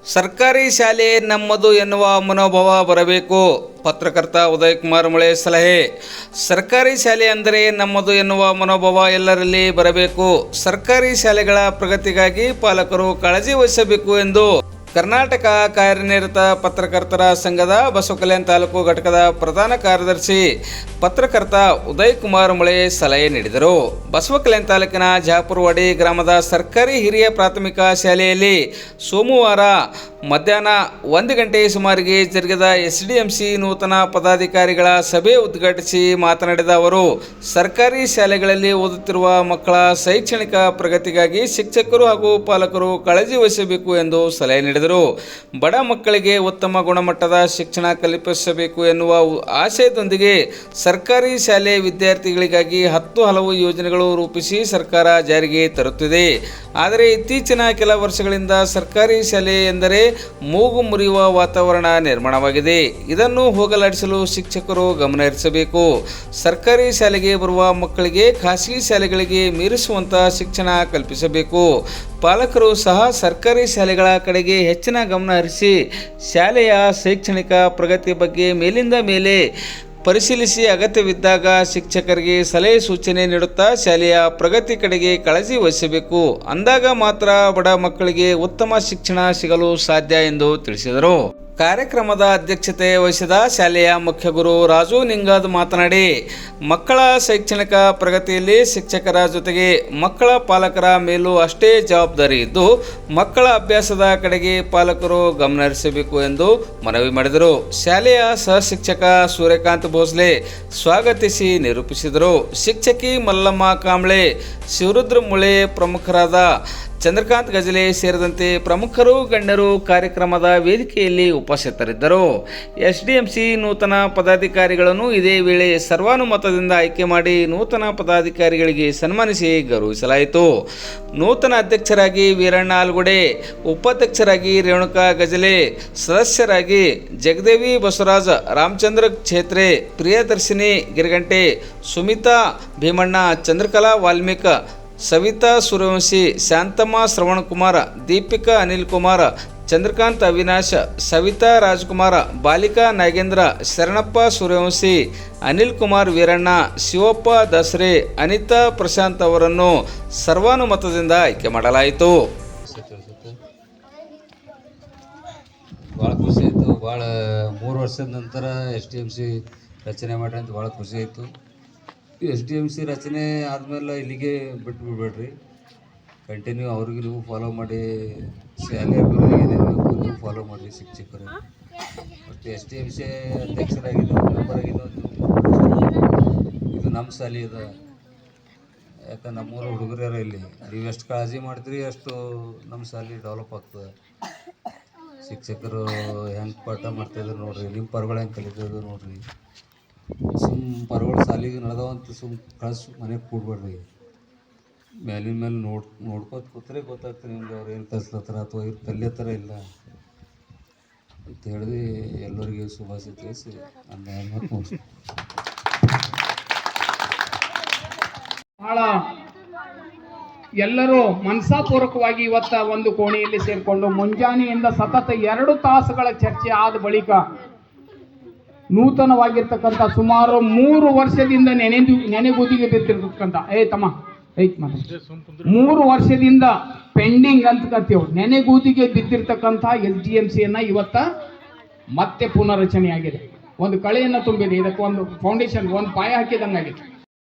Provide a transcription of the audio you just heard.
ಸರ್ಕಾರಿ ಶಾಲೆ ನಮ್ಮದು ಎನ್ನುವ ಮನೋಭಾವ ಬರಬೇಕು. ಪತ್ರಕರ್ತ ಉದಯ್ ಕುಮಾರ್ ಮುಳೆ ಸಲಹೆ. ಸರ್ಕಾರಿ ಶಾಲೆ ಅಂದರೆ ನಮ್ಮದು ಎನ್ನುವ ಮನೋಭಾವ ಎಲ್ಲರಲ್ಲಿ ಬರಬೇಕು. ಸರ್ಕಾರಿ ಶಾಲೆಗಳ ಪ್ರಗತಿಗಾಗಿ ಪಾಲಕರು ಕಾಳಜಿ ವಹಿಸಬೇಕು ಎಂದು ಕರ್ನಾಟಕ ಕಾರ್ಯನಿರತ ಪತ್ರಕರ್ತರ ಸಂಘದ ಬಸವಕಲ್ಯಾಣ ತಾಲೂಕು ಘಟಕದ ಪ್ರಧಾನ ಕಾರ್ಯದರ್ಶಿ ಪತ್ರಕರ್ತ ಉದಯ್ ಕುಮಾರ್ ಮುಳೆ ಸಲಹೆ ನೀಡಿದರು. ಬಸವಕಲ್ಯಾಣ ತಾಲೂಕಿನ ಜಹಾಪುರವಾಡಿ ಗ್ರಾಮದ ಸರ್ಕಾರಿ ಹಿರಿಯ ಪ್ರಾಥಮಿಕ ಶಾಲೆಯಲ್ಲಿ ಸೋಮವಾರ ಮಧ್ಯಾಹ್ನ 1 ಗಂಟೆ ಸುಮಾರಿಗೆ ಜರುಗಿದ SDMC ನೂತನ ಪದಾಧಿಕಾರಿಗಳ ಸಭೆ ಉದ್ಘಾಟಿಸಿ ಮಾತನಾಡಿದ ಅವರು, ಸರ್ಕಾರಿ ಶಾಲೆಗಳಲ್ಲಿ ಓದುತ್ತಿರುವ ಮಕ್ಕಳ ಶೈಕ್ಷಣಿಕ ಪ್ರಗತಿಗಾಗಿ ಶಿಕ್ಷಕರು ಹಾಗೂ ಪಾಲಕರು ಕಾಳಜಿ ವಹಿಸಬೇಕು ಎಂದು ಸಲಹೆ ನೀಡಿದರು. ಬಡ ಮಕ್ಕಳಿಗೆ ಉತ್ತಮ ಗುಣಮಟ್ಟದ ಶಿಕ್ಷಣ ಕಲ್ಪಿಸಬೇಕು ಎನ್ನುವ ಆಶಯದೊಂದಿಗೆ ಸರ್ಕಾರಿ ಶಾಲೆ ವಿದ್ಯಾರ್ಥಿಗಳಿಗಾಗಿ 10 ಹಲವು ಯೋಜನೆಗಳು ರೂಪಿಸಿ ಸರ್ಕಾರ ಜಾರಿಗೆ ತರುತ್ತಿದೆ. ಆದರೆ ಇತ್ತೀಚಿನ ಕೆಲ ವರ್ಷಗಳಿಂದ ಸರ್ಕಾರಿ ಶಾಲೆ ಎಂದರೆ ಮೂಗು ಮುರಿಯುವ ವಾತಾವರಣ ನಿರ್ಮಾಣವಾಗಿದೆ. ಇದನ್ನು ಹೋಗಲಾಡಿಸಲು ಶಿಕ್ಷಕರು ಗಮನ ಹರಿಸಬೇಕು. ಸರ್ಕಾರಿ ಶಾಲೆಗೆ ಬರುವ ಮಕ್ಕಳಿಗೆ ಖಾಸಗಿ ಶಾಲೆಗಳಿಗೆ ಮೀರಿಸುವಂತಹ ಶಿಕ್ಷಣ ಕಲ್ಪಿಸಬೇಕು. ಪಾಲಕರು ಸಹ ಸರ್ಕಾರಿ ಶಾಲೆಗಳ ಕಡೆಗೆ ಹೆಚ್ಚಿನ ಗಮನ ಹರಿಸಿ ಶಾಲೆಯ ಶೈಕ್ಷಣಿಕ ಪ್ರಗತಿ ಬಗ್ಗೆ ಮೇಲಿಂದ ಮೇಲೆ ಪರಿಶೀಲಿಸಿ ಅಗತ್ಯವಿದ್ದಾಗ ಶಿಕ್ಷಕರಿಗೆ ಸಲಹೆ ಸೂಚನೆ ನೀಡುತ್ತಾ ಶಾಲೆಯ ಪ್ರಗತಿ ಕಡೆಗೆ ಕಾಳಜಿ ವಹಿಸಬೇಕು. ಅಂದಾಗ ಮಾತ್ರ ಬಡ ಮಕ್ಕಳಿಗೆ ಉತ್ತಮ ಶಿಕ್ಷಣ ಸಿಗಲು ಸಾಧ್ಯ ಎಂದು ತಿಳಿಸಿದರು. ಕಾರ್ಯಕ್ರಮದ ಅಧ್ಯಕ್ಷತೆ ವಹಿಸಿದ ಶಾಲೆಯ ಮುಖ್ಯ ಗುರು ರಾಜು ನಿಂಗದ್ ಮಾತನಾಡಿ, ಮಕ್ಕಳ ಶೈಕ್ಷಣಿಕ ಪ್ರಗತಿಯಲ್ಲಿ ಶಿಕ್ಷಕರ ಜೊತೆಗೆ ಮಕ್ಕಳ ಪಾಲಕರ ಮೇಲೂ ಅಷ್ಟೇ ಜವಾಬ್ದಾರಿ ಇದ್ದು ಮಕ್ಕಳ ಅಭ್ಯಾಸದ ಕಡೆಗೆ ಪಾಲಕರು ಗಮನ ಹರಿಸಬೇಕು ಎಂದು ಮನವಿ ಮಾಡಿದರು. ಶಾಲೆಯ ಸಹ ಶಿಕ್ಷಕ ಸೂರ್ಯಕಾಂತ್ ಭೋಸ್ಲೆ ಸ್ವಾಗತಿಸಿ ನಿರೂಪಿಸಿದರು. ಶಿಕ್ಷಕಿ ಮಲ್ಲಮ್ಮ ಕಾಂಬ್ಳೆ, ಶಿವರುದ್ರ ಮುಳೆ, ಪ್ರಮುಖರಾದ ಚಂದ್ರಕಾಂತ್ ಗಜಲೆ ಸೇರಿದಂತೆ ಪ್ರಮುಖರು ಗಣ್ಯರು ಕಾರ್ಯಕ್ರಮದ ವೇದಿಕೆಯಲ್ಲಿ ಉಪಸ್ಥಿತರಿದ್ದರು. SDMC ನೂತನ ಪದಾಧಿಕಾರಿಗಳನ್ನು ಇದೇ ವೇಳೆ ಸರ್ವಾನುಮತದಿಂದ ಆಯ್ಕೆ ಮಾಡಿ ನೂತನ ಪದಾಧಿಕಾರಿಗಳಿಗೆ ಸನ್ಮಾನಿಸಿ ಗೌರವಿಸಲಾಯಿತು. ನೂತನ ಅಧ್ಯಕ್ಷರಾಗಿ ವೀರಣ್ಣ ಆಲ್ಗುಡೆ, ಉಪಾಧ್ಯಕ್ಷರಾಗಿ ರೇಣುಕಾ ಗಜಲೆ, ಸದಸ್ಯರಾಗಿ ಜಗದೇವಿ ಬಸವರಾಜ್, ರಾಮಚಂದ್ರ ಛೇತ್ರೆ, ಪ್ರಿಯದರ್ಶಿನಿ ಗಿರಗಂಟೆ, ಸುಮಿತಾ ಭೀಮಣ್ಣ, ಚಂದ್ರಕಲಾ ವಾಲ್ಮೀಕ, ಸವಿತಾ ಸೂರ್ಯವಂಶಿ, ಶಾಂತಮ್ಮ ಶ್ರವಣಕುಮಾರ, ದೀಪಿಕಾ ಅನಿಲ್ ಕುಮಾರ್, ಚಂದ್ರಕಾಂತ್ ಅವಿನಾಶ್, ಸವಿತಾ ರಾಜ್ಕುಮಾರ್, ಬಾಲಿಕಾ ನಾಗೇಂದ್ರ, ಶರಣಪ್ಪ ಸೂರ್ಯವಂಶಿ, ಅನಿಲ್ ಕುಮಾರ್ ವೀರಣ್ಣ, ಶಿವಪ್ಪ ದಸರೆ, ಅನಿತಾ ಪ್ರಶಾಂತ್ ಅವರನ್ನು ಸರ್ವಾನುಮತದಿಂದ ಆಯ್ಕೆ ಮಾಡಲಾಯಿತು. ಭಾಳ ಖುಷಿ ಆಯಿತು. ಭಾಳ 3 ವರ್ಷದ ನಂತರ SDMC ರಚನೆ ಮಾಡಿ ಅಂತ ಭಾಳ ಖುಷಿ ಆಯಿತು. SDMC ರಚನೆ ಆದಮೇಲೆ ಇಲ್ಲಿಗೆ ಬಿಟ್ಟು ಬಿಡಬೇಡ್ರಿ, ಕಂಟಿನ್ಯೂ ಅವ್ರಿಗೆ ನೀವು ಫಾಲೋ ಮಾಡಿ, ಶಾಲೆ ಅಭಿವೃದ್ಧಿಗೆ ನೀವು ಫಾಲೋ ಮಾಡಿರಿ ಶಿಕ್ಷಕರು. ಮತ್ತು SDMC ಅಧ್ಯಕ್ಷರಾಗಿದ್ದು ಮೆಂಬರ್ ಆಗಿದ್ದು ಇದು ನಮ್ಮ ಶಾಲೆ ಇದೆ. ಯಾಕಂದ್ರೆ ನಮ್ಮೂರು ಹುಡುಗರ ಇಲ್ಲಿ ನೀವು ಎಷ್ಟು ಕಾಳಜಿ ಮಾಡ್ತೀರಿ ಅಷ್ಟು ನಮ್ಮ ಶಾಲೆ ಡೆವಲಪ್ ಆಗ್ತದೆ. ಶಿಕ್ಷಕರು ಹೆಂಗೆ ಪಾಠ ಮಾಡ್ತಾಯಿದ್ರು ನೋಡಿರಿ, ನಿಮ್ಮ ಪರಗಳು ಹೆಂಗೆ ಕಲಿತಿದ್ರು ನೋಡಿರಿ. ಪರಗಳು ಶಾಲೆಗೆ ನಡೆದವಂತ ಕಳ್ಸಿ ಮನೆಗೆ ಕೂಡ್ಬೇಡ್ರಿ. ಮೇಲಿನ ಮೇಲೆ ನೋಡ್ಕೋತ ಕೂತ್ರೆ ಗೊತ್ತಾಗ್ತದೆ ನಿಮ್ಗೆ ಅವ್ರು ಏನು ಕಲಿಸ್ಲತ್ತಾರ ಅಥವಾ ಇವ್ರು ಕಲಿಯತ್ತಾರ ಇಲ್ಲ ಅಂತ ಹೇಳಿದು ಎಲ್ಲರಿಗೆ ಶುಭಾಶಯ ತಿಳಿಸಿ ನನ್ನ ಭಾಳ ಎಲ್ಲರೂ ಮನಸಾಪೂರ್ವಕವಾಗಿ ಇವತ್ತ ಒಂದು ಕೋಣೆಯಲ್ಲಿ ಸೇರಿಕೊಂಡು ಮುಂಜಾನೆಯಿಂದ ಸತತ 2 ತಾಸುಗಳ ಚರ್ಚೆ ಆದ ಬಳಿಕ ನೂತನವಾಗಿರ್ತಕ್ಕಂಥ ಸುಮಾರು 3 ವರ್ಷದಿಂದ ನೆನೆಗುದಿಗೆ ಬಿದ್ದಿರ್ತಕ್ಕಂಥ 3 ವರ್ಷದಿಂದ ಪೆಂಡಿಂಗ್ ಅಂತ ಕರ್ತೀವಿ, ನೆನೆಗೂದಿಗೆ ಬಿದ್ದಿರ್ತಕ್ಕಂಥ SDMCಯನ್ನು ಇವತ್ತ ಮತ್ತೆ ಪುನರ್ರಚನೆಯಾಗಿದೆ. ಒಂದು ಕಳೆಯನ್ನು ತುಂಬಿದೆ, ಇದಕ್ಕೆ ಒಂದು ಫೌಂಡೇಶನ್, ಒಂದು ಪಾಯ ಹಾಕಿದಂಗಾಗಿದೆ.